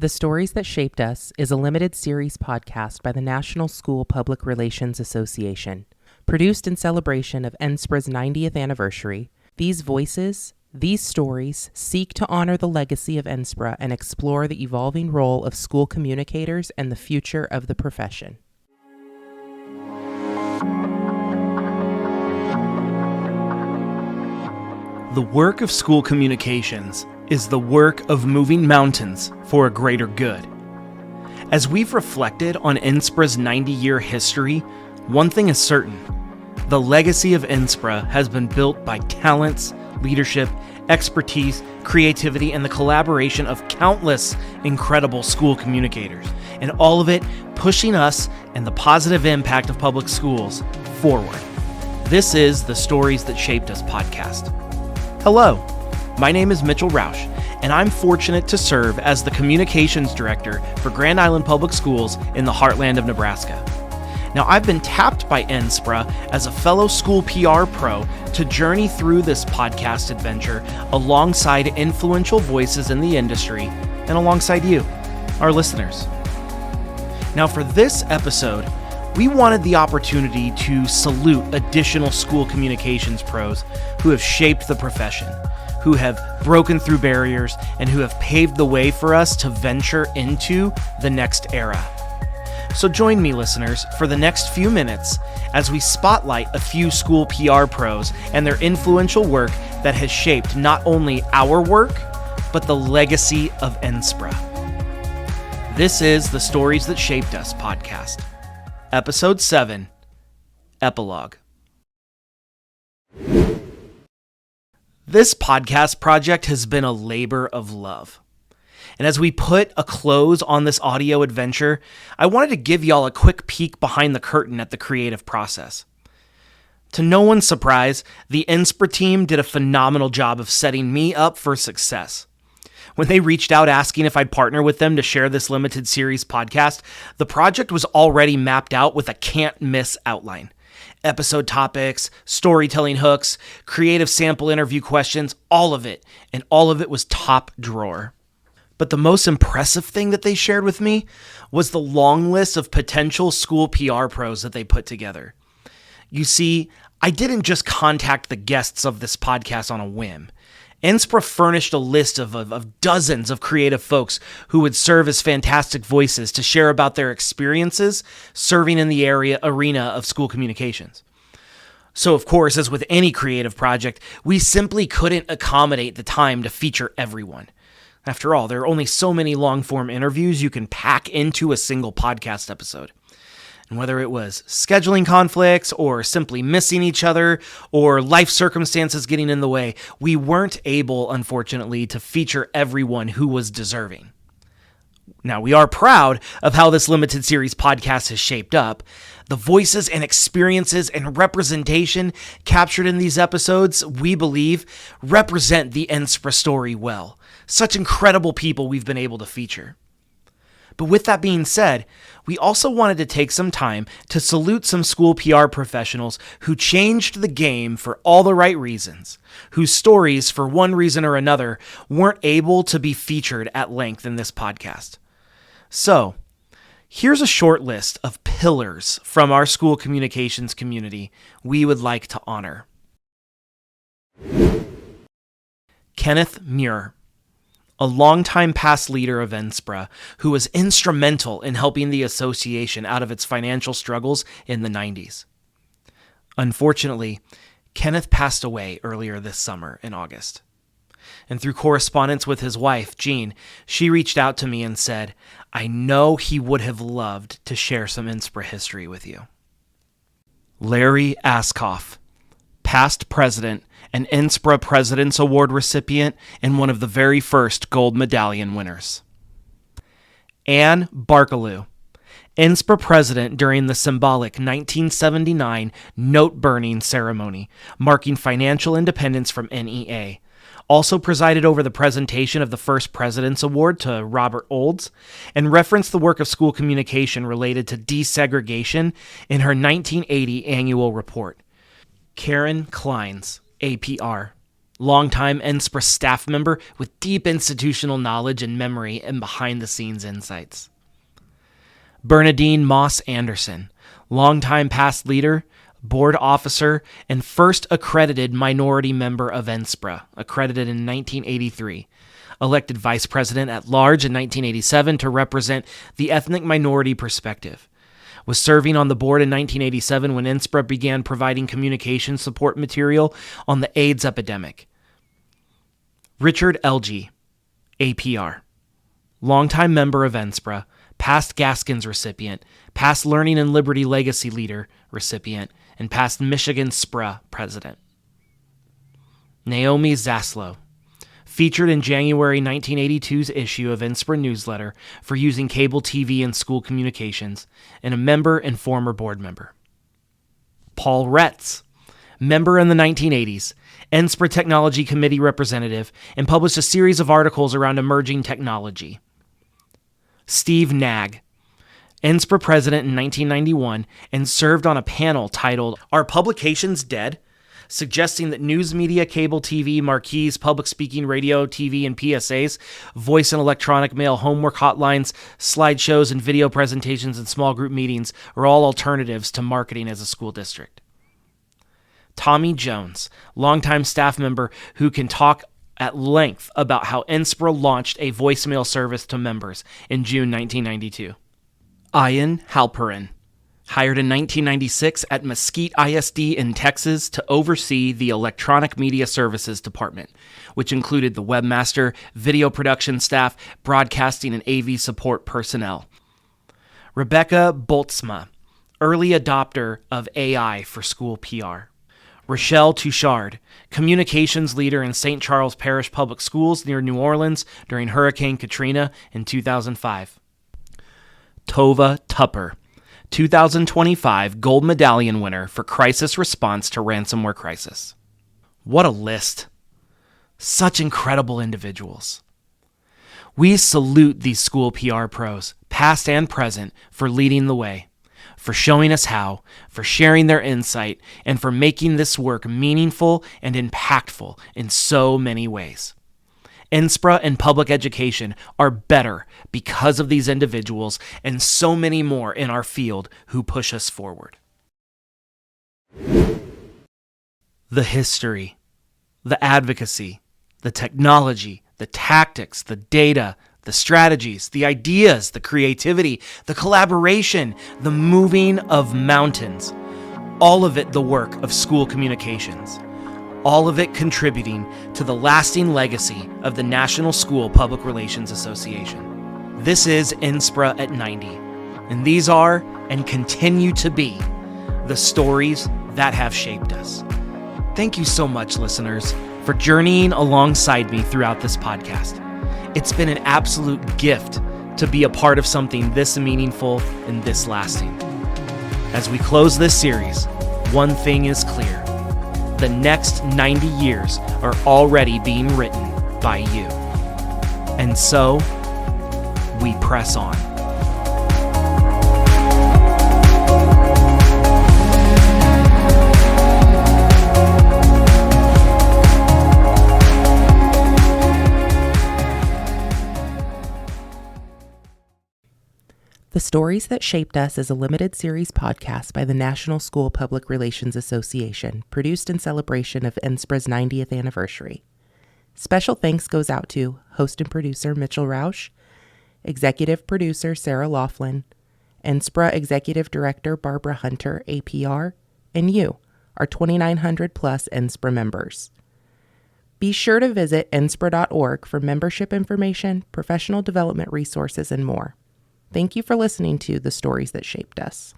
The Stories That Shaped Us is a limited series podcast by the National School Public Relations Association. Produced in celebration of NSPRA's 90th anniversary, these voices, these stories seek to honor the legacy of NSPRA and explore the evolving role of school communicators and the future of the profession. The work of school communications is the work of moving mountains for a greater good. As we've reflected on NSPRA's 90-year history, one thing is certain. The legacy of NSPRA has been built by talents, leadership, expertise, creativity, and the collaboration of countless incredible school communicators, and all of it pushing us and the positive impact of public schools forward. This is the Stories That Shaped Us podcast. Hello, my name is Mitchell Rausch, and I'm fortunate to serve as the Communications Director for Grand Island Public Schools in the heartland of Nebraska. Now, I've been tapped by NSPRA as a fellow school PR pro to journey through this podcast adventure alongside influential voices in the industry and alongside you, our listeners. Now, for this episode, we wanted the opportunity to salute additional school communications pros who have shaped the profession, who have broken through barriers, and who have paved the way for us to venture into the next era. So join me, listeners, for the next few minutes as we spotlight a few school PR pros and their influential work that has shaped not only our work, but the legacy of NSPRA. This is the Stories That Shaped Us podcast. Episode 7, Epilogue. This podcast project has been a labor of love. And as we put a close on this audio adventure, I wanted to give y'all a quick peek behind the curtain at the creative process. To no one's surprise, the NSPRA team did a phenomenal job of setting me up for success. When they reached out asking if I'd partner with them to share this limited series podcast, the project was already mapped out with a can't-miss outline. Episode topics, storytelling hooks, creative sample interview questions, all of it. And all of it was top drawer. But the most impressive thing that they shared with me was the long list of potential school PR pros that they put together. You see, I didn't just contact the guests of this podcast on a whim. NSPRA furnished a list of dozens of creative folks who would serve as fantastic voices to share about their experiences serving in the arena of school communications. So, of course, as with any creative project, we simply couldn't accommodate the time to feature everyone. After all, there are only so many long-form interviews you can pack into a single podcast episode. And whether it was scheduling conflicts or simply missing each other or life circumstances getting in the way, we weren't able, unfortunately, to feature everyone who was deserving. Now, we are proud of how this limited series podcast has shaped up. The voices and experiences and representation captured in these episodes, we believe, represent the NSPRA story well. Such incredible people we've been able to feature. But with that being said, we also wanted to take some time to salute some school PR professionals who changed the game for all the right reasons, whose stories, for one reason or another, weren't able to be featured at length in this podcast. So, here's a short list of pillars from our school communications community we would like to honor. Kenneth Muir, a longtime past leader of NSPRA who was instrumental in helping the association out of its financial struggles in the 90s. Unfortunately, Kenneth passed away earlier this summer in August. And through correspondence with his wife, Jean, she reached out to me and said, "I know he would have loved to share some NSPRA history with you." Larry Askoff, past president and NSPRA President's Award recipient and one of the very first gold medallion winners. Anne Barkaloo, NSPRA president during the symbolic 1979 note-burning ceremony, marking financial independence from NEA. Also presided over the presentation of the first President's Award to Robert Olds, and referenced the work of school communication related to desegregation in her 1980 annual report. Karen Kleins, APR, longtime NSPRA staff member with deep institutional knowledge and memory and behind-the-scenes insights. Bernadine Moss Anderson, longtime past leader, board officer, and first accredited minority member of NSPRA, accredited in 1983. Elected vice president at large in 1987 to represent the ethnic minority perspective. Was serving on the board in 1987 when NSPRA began providing communication support material on the AIDS epidemic. Richard Elgie, APR. Longtime member of NSPRA, past Gaskins recipient, past Learning and Liberty Legacy Leader recipient, and past Michigan SPRA president. Naomi Zaslow, featured in January 1982's issue of NSPRA newsletter for using cable TV and school communications, and a member and former board member. Paul Retz, member in the 1980s, NSPRA Technology Committee representative, and published a series of articles around emerging technology. Steve Nag, NSPRA president in 1991, and served on a panel titled, "Are Publications Dead?" suggesting that news media, cable TV, marquees, public speaking, radio, TV, and PSAs, voice and electronic mail, homework hotlines, slideshows, and video presentations and small group meetings are all alternatives to marketing as a school district. Tommy Jones, longtime staff member who can talk at length about how NSPRA launched a voicemail service to members in June 1992. Ian Halperin, hired in 1996 at Mesquite ISD in Texas to oversee the Electronic Media Services Department, which included the webmaster, video production staff, broadcasting, and AV support personnel. Rebecca Boltzma, early adopter of AI for school PR. Rochelle Touchard, communications leader in St. Charles Parish Public Schools near New Orleans during Hurricane Katrina in 2005. Tova Tupper, 2025 Gold Medallion winner for crisis response to ransomware crisis. What a list. Such incredible individuals. We salute these school PR pros, past and present, for leading the way, for showing us how, for sharing their insight, and for making this work meaningful and impactful in so many ways. NSPRA and public education are better because of these individuals and so many more in our field who push us forward. The history, the advocacy, the technology, the tactics, the data, the strategies, the ideas, the creativity, the collaboration, the moving of mountains, all of it the work of school communications. All of it contributing to the lasting legacy of the National School Public Relations Association. This is NSPRA at 90, and these are, and continue to be, the stories that have shaped us. Thank you so much, listeners, for journeying alongside me throughout this podcast. It's been an absolute gift to be a part of something this meaningful and this lasting. As we close this series, one thing is clear. The next 90 years are already being written by you. And so, we press on. The Stories That Shaped Us is a limited series podcast by the National School Public Relations Association, produced in celebration of NSPRA's 90th anniversary. Special thanks goes out to host and producer Mitchell Rausch, executive producer Sarah Laughlin, NSPRA Executive Director Barbara Hunter, APR, and you, our 2,900 plus NSPRA members. Be sure to visit nspra.org for membership information, professional development resources, and more. Thank you for listening to The Stories That Shaped Us.